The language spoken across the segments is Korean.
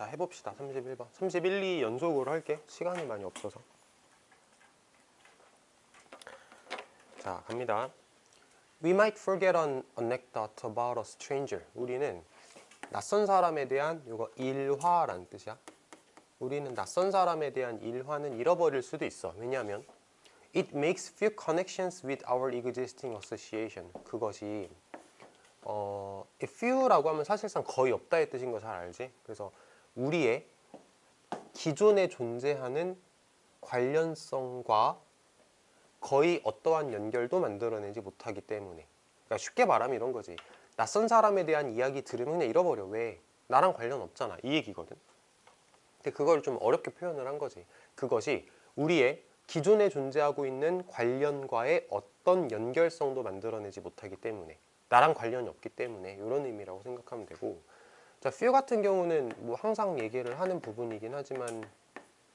자, 해봅시다. 31번. 31, 2 연속으로 할게. 시간이 많이 없어서. 자, 갑니다. We might forget an anecdote about a stranger. 우리는 낯선 사람에 대한 이거 일화라는 뜻이야. 우리는 낯선 사람에 대한 일화는 잃어버릴 수도 있어. 왜냐하면 it makes few connections with our existing association. 그것이 few라고 하면 사실상 거의 없다의 뜻인 거 잘 알지? 그래서 우리의 기존에 존재하는 관련성과 거의 어떠한 연결도 만들어내지 못하기 때문에. 그러니까 쉽게 말하면 이런 거지. 낯선 사람에 대한 이야기 들으면 그냥 잃어버려. 왜? 나랑 관련 없잖아. 이 얘기거든. 근데 그걸 좀 어렵게 표현을 한 거지. 그것이 우리의 기존에 존재하고 있는 관련과의 어떤 연결성도 만들어내지 못하기 때문에, 나랑 관련이 없기 때문에 이런 의미라고 생각하면 되고, 자, few 같은 경우는 뭐 항상 얘기를 하는 부분이긴 하지만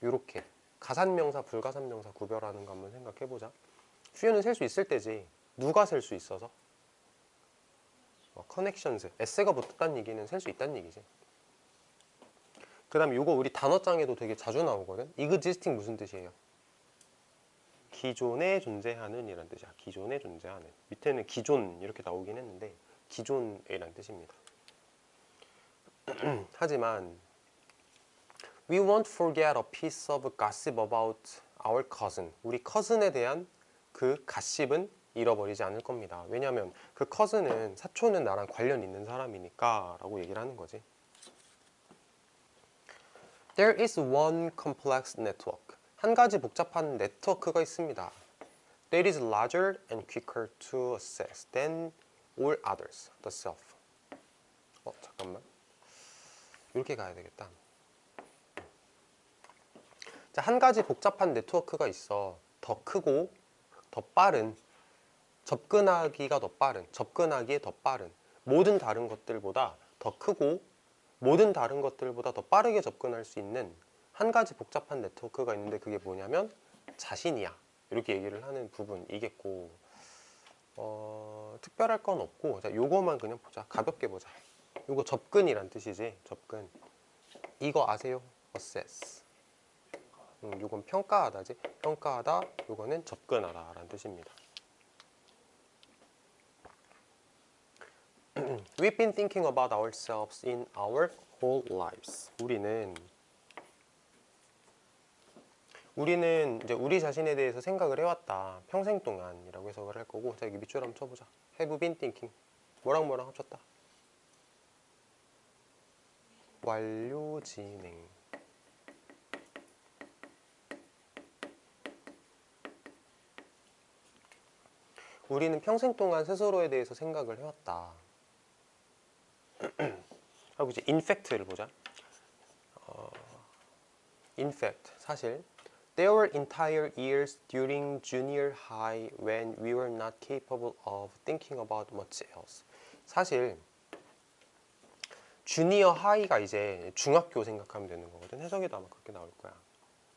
이렇게 가산명사, 불가산명사 구별하는 거 한번 생각해보자. few는 셀 수 있을 때지. 누가 셀 수 있어서? connections, s가 붙었다는 얘기는 셀 수 있다는 얘기지. 그 다음에 이거 우리 단어장에도 되게 자주 나오거든. existing 무슨 뜻이에요? 기존에 존재하는 이란 뜻이야. 기존에 존재하는. 밑에는 기존 이렇게 나오긴 했는데 기존이란 뜻입니다. 하지만 we won't forget a piece of gossip about our cousin. 우리 cousin에 대한 그 가십은 잃어버리지 않을 겁니다. 왜냐하면 그 cousin은, 사촌은 나랑 관련 있는 사람이니까 라고 얘기를 하는 거지. There is one complex network. 한 가지 복잡한 네트워크가 있습니다. That is larger and quicker to access than all others. The self. 잠깐만. 이렇게 가야 되겠다. 자, 한 가지 복잡한 네트워크가 있어. 더 크고 더 빠른, 접근하기가 더 빠른, 접근하기에 더 빠른, 모든 다른 것들보다 더 크고 모든 다른 것들보다 더 빠르게 접근할 수 있는 한 가지 복잡한 네트워크가 있는데 그게 뭐냐면 자신이야. 이렇게 얘기를 하는 부분이겠고, 특별할 건 없고, 자, 요거만 그냥 보자. 가볍게 보자. 요거 접근이란 뜻이지. 접근. 이거 아세요? assess. 요건 평가하다지. 평가하다. 요거는 접근하다 라는 뜻입니다. We've been thinking about ourselves in our whole lives. 우리는 이제 우리 자신에 대해서 생각을 해왔다. 평생 동안이라고 해석을 할 거고, 자, 여기 밑줄 한번 쳐보자. Have been thinking. 뭐랑 뭐랑 합쳤다. 완료 진행. 우리는 평생 동안 스스로에 대해서 생각을 해왔다. 하고 이제 in fact를 보자. In fact, 사실 There were entire years during junior high when we were not capable of thinking about much else. 사실 주니어 하이가 이제 중학교 생각하면 되는 거거든. 해석에도 아마 그렇게 나올 거야.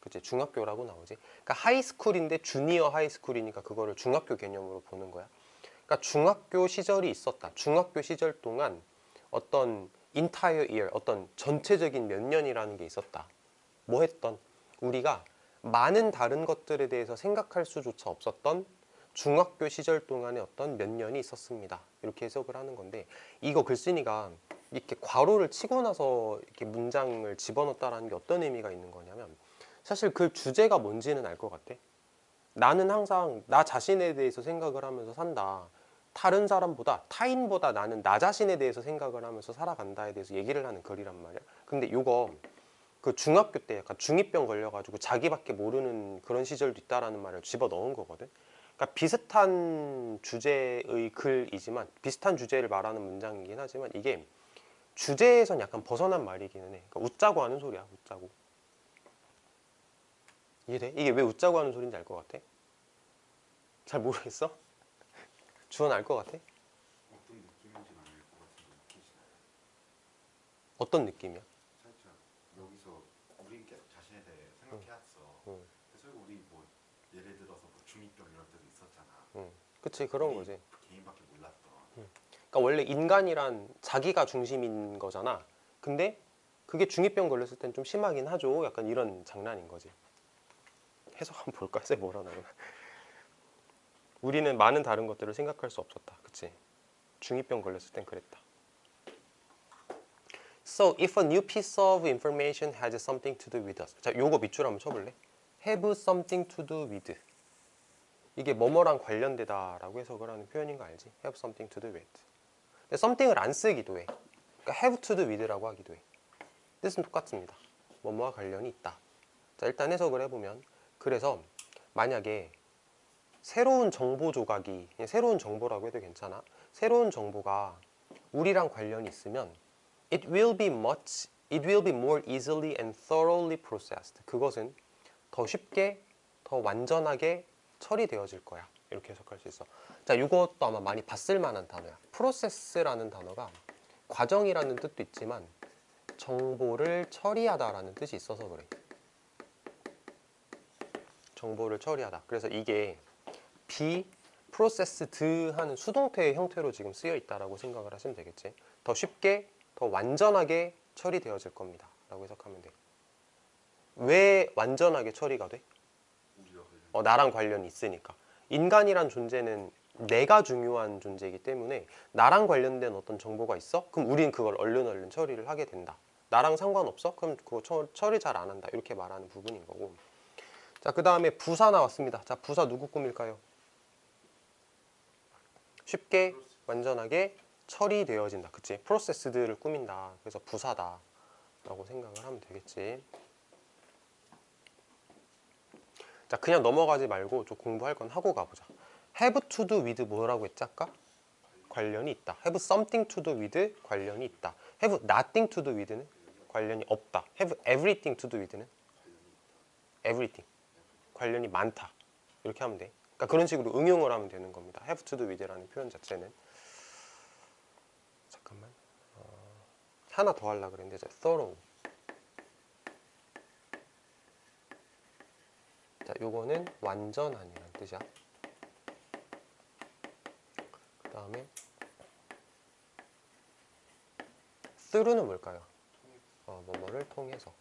그치? 중학교라고 나오지. 그러니까 하이스쿨인데 주니어 하이스쿨이니까 그거를 중학교 개념으로 보는 거야. 그러니까 중학교 시절이 있었다. 중학교 시절 동안 어떤 entire year, 어떤 전체적인 몇 년이라는 게 있었다. 뭐 했던? 우리가 많은 다른 것들에 대해서 생각할 수조차 없었던 중학교 시절 동안의 어떤 몇 년이 있었습니다. 이렇게 해석을 하는 건데, 이거 글쓴이가 이렇게 괄호를 치고 나서 이렇게 문장을 집어넣었다라는 게 어떤 의미가 있는 거냐면, 사실 그 주제가 뭔지는 알 것 같아. 나는 항상 나 자신에 대해서 생각을 하면서 산다. 다른 사람보다, 타인보다 나는 나 자신에 대해서 생각을 하면서 살아간다에 대해서 얘기를 하는 글이란 말이야. 근데 이거 그 중학교 때 약간 중2병 걸려가지고 자기밖에 모르는 그런 시절도 있다라는 말을 집어넣은 거거든. 그러니까 비슷한 주제의 글이지만, 비슷한 주제를 말하는 문장이긴 하지만 이게 주제에선 약간 벗어난 말이기는 해. 그러니까 웃자고 하는 소리야. 웃자고. 이해돼? 이게 왜 웃자고 하는 소리인지 알 것 같아? 잘 모르겠어? 주원 알 것 같아? 어떤 느낌인지는 알 것 같은데 느끼시나요? 어떤 느낌이야? 살짝 여기서 우리 자신에 대해 생각해왔어. 그래서 우리 뭐 예를 들어서 뭐 중2병 이럴 때도 있었잖아. 그치, 그런 우리 거지. 개인밖에 몰랐던. 그러니까 원래 인간이란 자기가 중심인 거잖아. 근데 그게 중2병 걸렸을 땐 좀 심하긴 하죠. 약간 이런 장난인 거지. 해석 한번 볼까? 쌤 뭐라 나오나? 우리는 많은 다른 것들을 생각할 수 없었다. 그치? 중2병 걸렸을 땐 그랬다. So, if a new piece of information has something to do with us. 자, 요거 밑줄 한번 쳐볼래? Have something to do with. 이게 뭐뭐랑 관련되다라고 해석을 하는 표현인 거 알지? Have something to do with. 근데 something을 안 쓰기도 해. 그러니까 have to do with라고 하기도 해. 뜻은 똑같습니다. 뭐뭐와 관련이 있다. 자, 일단 해석을 해보면, 그래서 만약에 새로운 정보 조각이, 그냥 새로운 정보라고 해도 괜찮아. 새로운 정보가 우리랑 관련이 있으면 it will be more easily and thoroughly processed. 그것은 더 쉽게, 더 완전하게 처리되어질 거야. 이렇게 해석할 수 있어. 자, 이것도 아마 많이 봤을 만한 단어야. process라는 단어가 과정이라는 뜻도 있지만 정보를 처리하다라는 뜻이 있어서 그래. 정보를 처리하다. 그래서 이게 be processed 하는 수동태의 형태로 지금 쓰여 있다라고 생각을 하시면 되겠지. 더 쉽게, 더 완전하게 처리되어질 겁니다. 라고 해석하면 돼. 왜 완전하게 처리가 돼? 나랑 관련이 있으니까. 인간이란 존재는 내가 중요한 존재이기 때문에 나랑 관련된 어떤 정보가 있어? 그럼 우린 그걸 얼른 처리를 하게 된다. 나랑 상관없어? 그럼 그거 처리 잘 안 한다. 이렇게 말하는 부분인 거고. 자, 그 다음에 부사 나왔습니다. 자, 부사 누구 꾸밀까요? 쉽게, 완전하게 처리되어진다. 그치? 프로세스들을 꾸민다. 그래서 부사다. 라고 생각을 하면 되겠지. 자, 그냥 넘어가지 말고 좀 공부할 건 하고 가보자. have to do with 뭐라고 했지 아까? 관련이 있다. have something to do with 관련이 있다. have nothing to do with는 관련이 없다. have everything to do with는 everything. 관련이 많다. 이렇게 하면 돼. 그러니까 그런 식으로 응용을 하면 되는 겁니다. have to do with라는 표현 자체는. 잠깐만. 하나 더 하려고 그랬는데 thorough. 자, 요거는 완전한이라는 뜻이야. 그 다음에 through는 뭘까요? 뭐뭐를 통해서.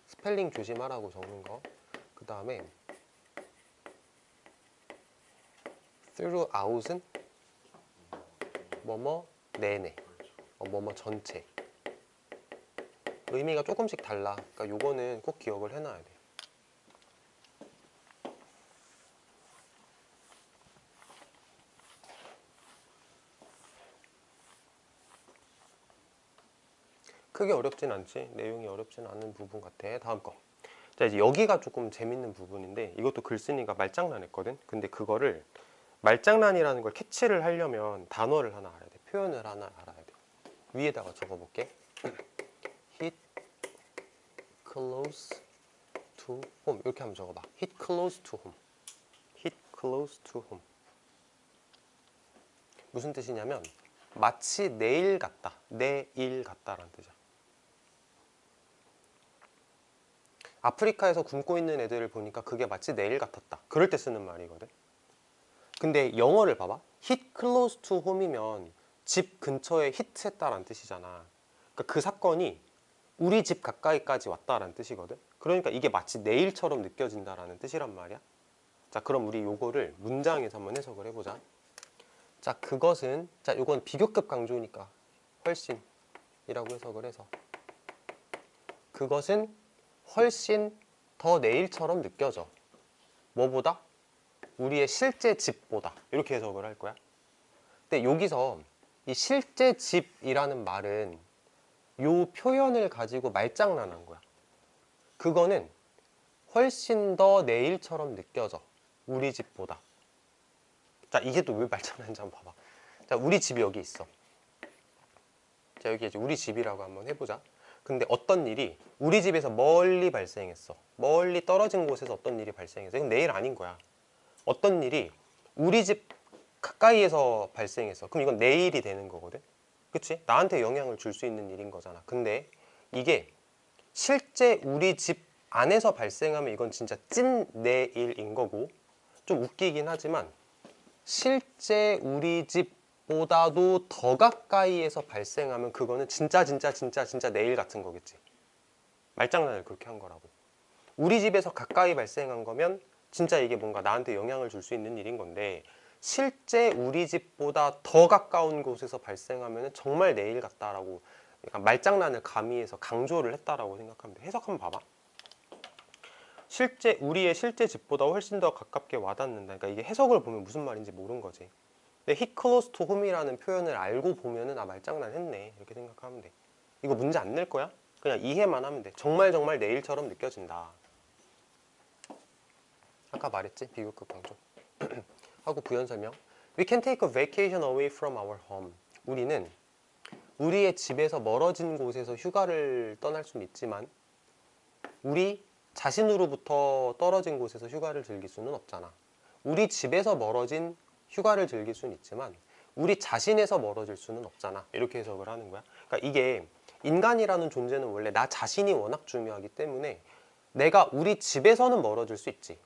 스펠링 조심하라고 적는 거. 그 다음에 throughout은 뭐뭐 내내, 뭐뭐 전체. 의미가 조금씩 달라. 그러니까 요거는 꼭 기억을 해놔야 돼. 크게 어렵진 않지. 내용이 어렵진 않은 부분 같아. 다음 거. 자, 이제 여기가 조금 재밌는 부분인데 이것도 글 쓰니까 말장난했거든. 근데 그거를 말장난이라는 걸 캐치를 하려면 단어를 하나 알아야 돼. 표현을 하나 알아야 돼. 위에다가 적어볼게. hit close to home. 이렇게 한번 적어봐. hit close to home. hit close to home. 무슨 뜻이냐면 마치 내일 같다. 내일 같다라는 뜻이야. 아프리카에서 굶고 있는 애들을 보니까 그게 마치 내일 같았다. 그럴 때 쓰는 말이거든. 근데 영어를 봐봐. hit close to home이면 집 근처에 히트했다라는 뜻이잖아. 그러니까 그 사건이 우리 집 가까이까지 왔다라는 뜻이거든. 그러니까 이게 마치 내일처럼 느껴진다라는 뜻이란 말이야. 자, 그럼 우리 요거를 문장에서 한번 해석을 해보자. 자, 그것은, 자, 요건 비교급 강조니까 훨씬이라고 해석을 해서 그것은 훨씬 더 내일처럼 느껴져. 뭐보다? 우리의 실제 집보다. 이렇게 해석을 할 거야. 근데 여기서 이 실제 집이라는 말은 요 표현을 가지고 말장난한 거야. 그거는 훨씬 더 내일처럼 느껴져. 우리 집보다. 자, 이게 또 왜 말장난인지 한번 봐봐. 자, 우리 집이 여기 있어. 자, 여기 이제 우리 집이라고 한번 해보자. 근데 어떤 일이 우리 집에서 멀리 발생했어. 멀리 떨어진 곳에서 어떤 일이 발생했어. 이건 내일 아닌 거야. 어떤 일이 우리 집 가까이에서 발생했어. 그럼 이건 내일이 되는 거거든. 그치? 나한테 영향을 줄 수 있는 일인 거잖아. 근데 이게 실제 우리 집 안에서 발생하면 이건 진짜 찐 내일인 거고, 좀 웃기긴 하지만 실제 우리 집 집보다도 더 가까이에서 발생하면 그거는 진짜 내일 같은 거겠지. 말장난을 그렇게 한 거라고. 우리 집에서 가까이 발생한 거면 진짜 이게 뭔가 나한테 영향을 줄 수 있는 일인 건데, 실제 우리 집보다 더 가까운 곳에서 발생하면 정말 내일 같다라고 약간 말장난을 가미해서 강조를 했다라고 생각하면 돼. 해석 한번 봐봐. 우리의 실제 집보다 훨씬 더 가깝게 와닿는다. 그러니까 이게 해석을 보면 무슨 말인지 모르는 거지. 근데 he close to home이라는 표현을 알고 보면은 말장난 했네 이렇게 생각하면 돼. 이거 문제 안 낼 거야? 그냥 이해만 하면 돼. 정말 내일처럼 느껴진다. 아까 말했지? 비교급 강조. 하고 부연 설명. We can take a vacation away from our home. 우리는 우리의 집에서 멀어진 곳에서 휴가를 떠날 수는 있지만 우리 자신으로부터 떨어진 곳에서 휴가를 즐길 수는 없잖아. 우리 집에서 멀어진 휴가를 즐길 수는 있지만 우리 자신에서 멀어질 수는 없잖아. 이렇게 해석을 하는 거야. 그러니까 이게 인간이라는 존재는 원래 나 자신이 워낙 중요하기 때문에 내가 우리 집에서는 멀어질 수 있지.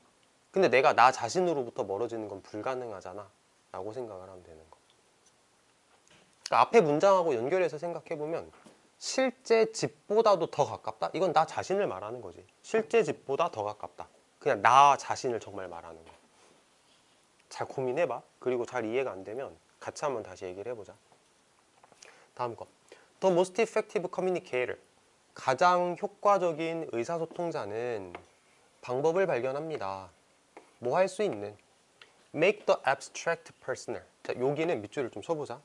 근데 내가 나 자신으로부터 멀어지는 건 불가능하잖아 라고 생각을 하면 되는 거. 그러니까 앞에 문장하고 연결해서 생각해보면 실제 집보다도 더 가깝다? 이건 나 자신을 말하는 거지. 실제 집보다 더 가깝다. 그냥 나 자신을 정말 말하는 거. 잘 고민해봐. 그리고 잘 이해가 안 되면 같이 한번 다시 얘기를 해보자. 다음 거. The most effective communicator. 가장 효과적인 의사소통자는 방법을 발견합니다. 뭐 할 수 있는. Make the abstract personal. 자, 여기는 밑줄을 좀 쳐보자.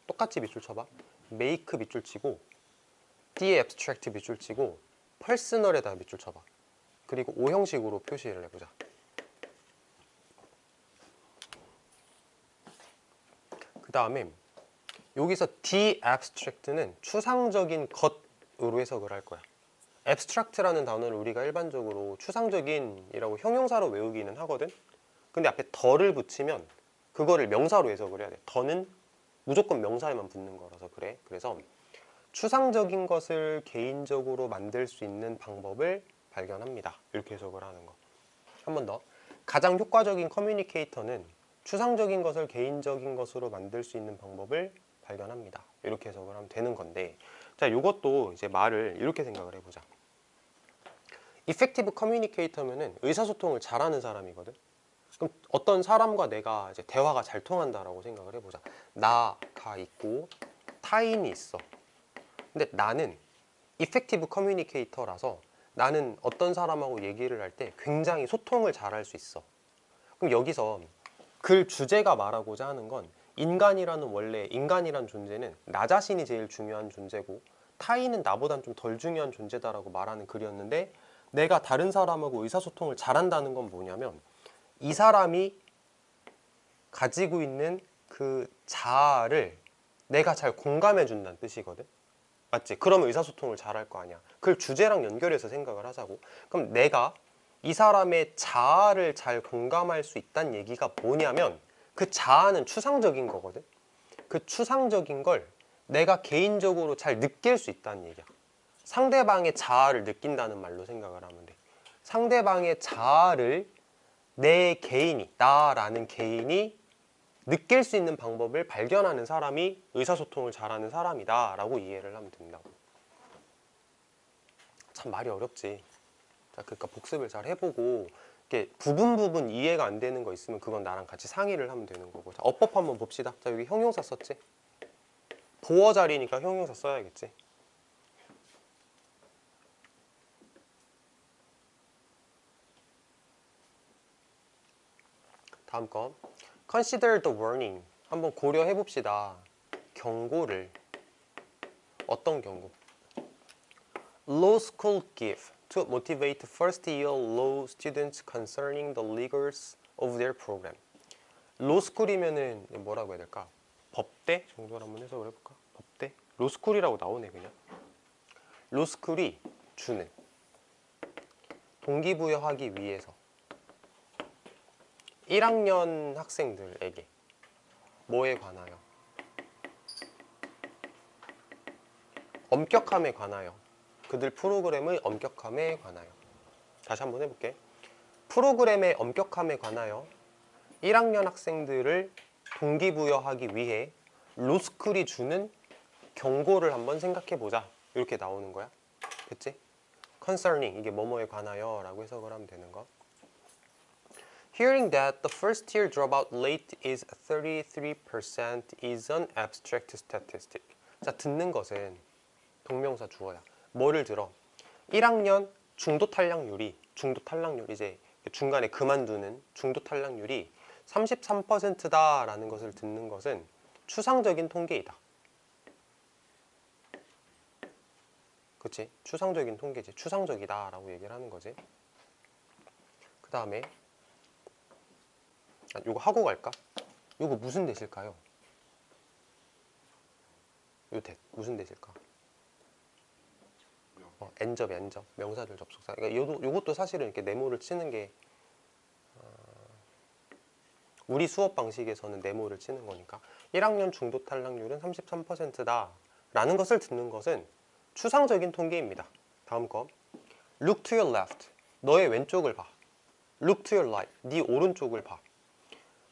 똑같이 밑줄 쳐봐. make 밑줄 치고 the abstract 밑줄 치고 personal에다 밑줄 쳐봐. 그리고 O형식으로 표시를 해보자. 그 다음에 여기서 the abstract는 추상적인 것으로 해석을 할 거야. abstract라는 단어를 우리가 일반적으로 추상적인이라고 형용사로 외우기는 하거든. 근데 앞에 더를 붙이면 그거를 명사로 해석을 해야 돼. 더는 무조건 명사에만 붙는 거라서 그래. 그래서 추상적인 것을 개인적으로 만들 수 있는 방법을 발견합니다. 이렇게 해석을 하는 거. 한 번 더. 가장 효과적인 커뮤니케이터는 추상적인 것을 개인적인 것으로 만들 수 있는 방법을 발견합니다. 이렇게 해석을 하면 되는 건데, 자, 이것도 이제 말을 이렇게 생각을 해보자. Effective communicator면은 의사소통을 잘하는 사람이거든. 그럼 어떤 사람과 내가 이제 대화가 잘 통한다라고 생각을 해보자. 나가 있고 타인이 있어. 근데 나는 Effective communicator라서 나는 어떤 사람하고 얘기를 할 때 굉장히 소통을 잘할 수 있어. 그럼 여기서 글 주제가 말하고자 하는 건 인간이라는 존재는 나 자신이 제일 중요한 존재고 타인은 나보단 좀 덜 중요한 존재다라고 말하는 글이었는데, 내가 다른 사람하고 의사소통을 잘한다는 건 뭐냐면 이 사람이 가지고 있는 그 자아를 내가 잘 공감해 준다는 뜻이거든. 맞지? 그러면 의사소통을 잘할 거 아니야. 그걸 주제랑 연결해서 생각을 하자고. 그럼 내가 이 사람의 자아를 잘 공감할 수 있다는 얘기가 뭐냐면 그 자아는 추상적인 거거든. 그 추상적인 걸 내가 개인적으로 잘 느낄 수 있다는 얘기야. 상대방의 자아를 느낀다는 말로 생각을 하면 돼. 상대방의 자아를 내 개인이, 나라는 개인이 느낄 수 있는 방법을 발견하는 사람이 의사소통을 잘하는 사람이다 라고 이해를 하면 된다고. 참 말이 어렵지. 자, 그러니까 복습을 잘 해보고 이렇게 부분 이해가 안 되는 거 있으면 그건 나랑 같이 상의를 하면 되는 거고. 자, 어법 한번 봅시다. 자, 여기 형용사 썼지? 보어 자리니까 형용사 써야겠지. 다음 거. Consider the warning. 한번 고려해 봅시다. 경고를. 어떤 경고? Law school give to motivate first year law students concerning the rigors of their program. law school이면은 뭐라고 해야 될까? 법대 정도로 한번 해석을 해볼까? 법대? law school이라고 나오네 그냥. law school이 주는 동기부여하기 위해서 1학년 학생들에게 뭐에 관하여? 엄격함에 관하여. 그들 프로그램의 엄격함에 관하여. 다시 한번 해볼게. 프로그램의 엄격함에 관하여 1학년 학생들을 동기부여하기 위해 로스쿨이 주는 경고를 한번 생각해 보자. 이렇게 나오는 거야. 그치? concerning 이게 뭐뭐에 관하여 라고 해석을 하면 되는 거. Hearing that the first year dropout rate is 33% is an abstract statistic. 자, 듣는 것은 동명사 주어야. 뭐를 들어? 1학년 중도 탈락률이 이제 중간에 그만두는 중도 탈락률이 33%다라는 것을 듣는 것은 추상적인 통계이다. 그치? 추상적인 통계지. 추상적이다라고 얘기를 하는 거지. 그 다음에 요거 하고 갈까? 요거 무슨 대실까요? 요 대 무슨 대실까? 엔접 명사절 접속사. 그러니까 요것도 사실은 이렇게 네모를 치는 게 우리 수업 방식에서는 네모를 치는 거니까 1학년 중도 탈락률은 33%다 라는 것을 듣는 것은 추상적인 통계입니다. 다음 거 Look to your left. 너의 왼쪽을 봐. Look to your right. 네 오른쪽을 봐.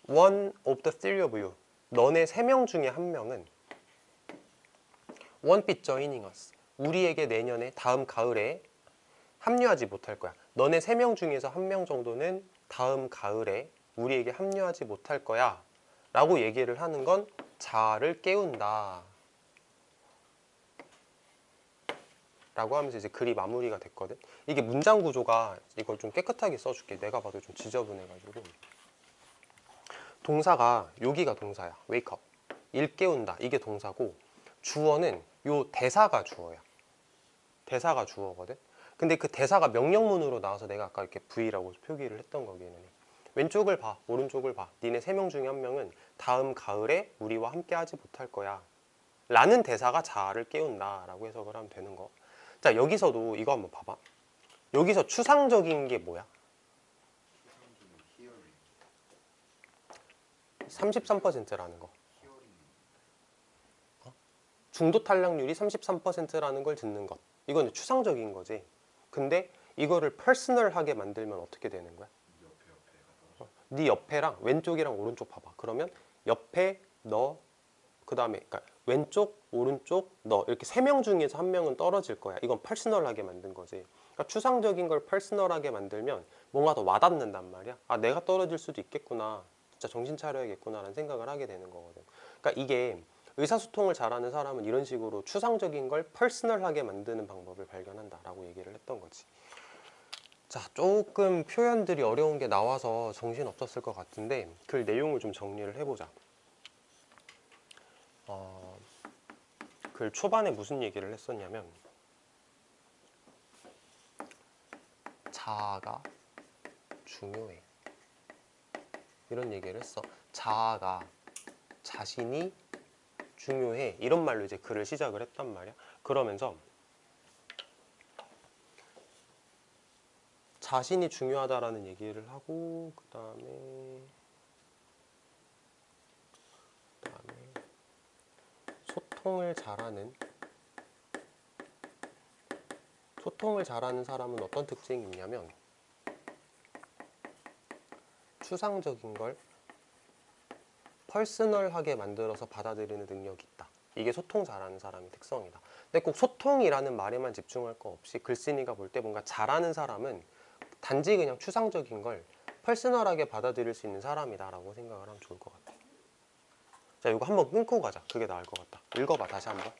One of the three of you. 너네 3명 중에 한 명은 won't be joining us. 우리에게 내년에 다음 가을에 합류하지 못할 거야. 너네 3명 중에서 1명 정도는 다음 가을에 우리에게 합류하지 못할 거야 라고 얘기를 하는 건 자아를 깨운다 라고 하면서 이제 글이 마무리가 됐거든. 이게 문장 구조가 이걸 좀 깨끗하게 써줄게. 내가 봐도 좀 지저분해가지고. 동사가 여기가 동사야. wake up. 일 깨운다. 이게 동사고 주어는 요 대사가 주어야. 대사가 주어거든. 근데 그 대사가 명령문으로 나와서 내가 아까 이렇게 V라고 표기를 했던 거기는 왼쪽을 봐, 오른쪽을 봐. 니네 3명 중에 1명은 다음 가을에 우리와 함께 하지 못할 거야 라는 대사가 자아를 깨운다 라고 해석을 하면 되는 거. 자, 여기서도 이거 한번 봐봐. 여기서 추상적인 게 뭐야? 33%라는 거. 중도 탈락률이 33%라는 걸 듣는 것. 이건 추상적인 거지. 근데 이거를 퍼스널하게 만들면 어떻게 되는 거야? 네 옆에랑 왼쪽이랑 오른쪽 봐봐. 그러면 옆에 너, 그 다음에 그러니까 왼쪽, 오른쪽, 너 이렇게 3명 중에서 1명은 떨어질 거야. 이건 퍼스널하게 만든 거지. 그러니까 추상적인 걸 퍼스널하게 만들면 뭔가 더 와닿는단 말이야. 아, 내가 떨어질 수도 있겠구나. 진짜 정신 차려야겠구나 라는 생각을 하게 되는 거거든. 그러니까 이게 의사소통을 잘하는 사람은 이런 식으로 추상적인 걸 퍼스널하게 만드는 방법을 발견한다라고 얘기를 했던 거지. 자, 조금 표현들이 어려운 게 나와서 정신 없었을 것 같은데 글 내용을 좀 정리를 해보자. 글 초반에 무슨 얘기를 했었냐면 자아가 중요해 이런 얘기를 했어. 자아가 자신이 중요해 이런 말로 이제 글을 시작을 했단 말이야. 그러면서 자신이 중요하다라는 얘기를 하고 그 다음에 소통을 잘하는 사람은 어떤 특징이 있냐면 추상적인 걸 퍼스널하게 만들어서 받아들이는 능력이 있다. 이게 소통 잘하는 사람의 특성이다. 근데 꼭 소통이라는 말에만 집중할 거 없이 글쓴이가 볼 때 뭔가 잘하는 사람은 단지 그냥 추상적인 걸 퍼스널하게 받아들일 수 있는 사람이다 라고 생각을 하면 좋을 것 같아. 자, 이거 한번 끊고 가자. 그게 나을 것 같다. 읽어봐 다시 한번.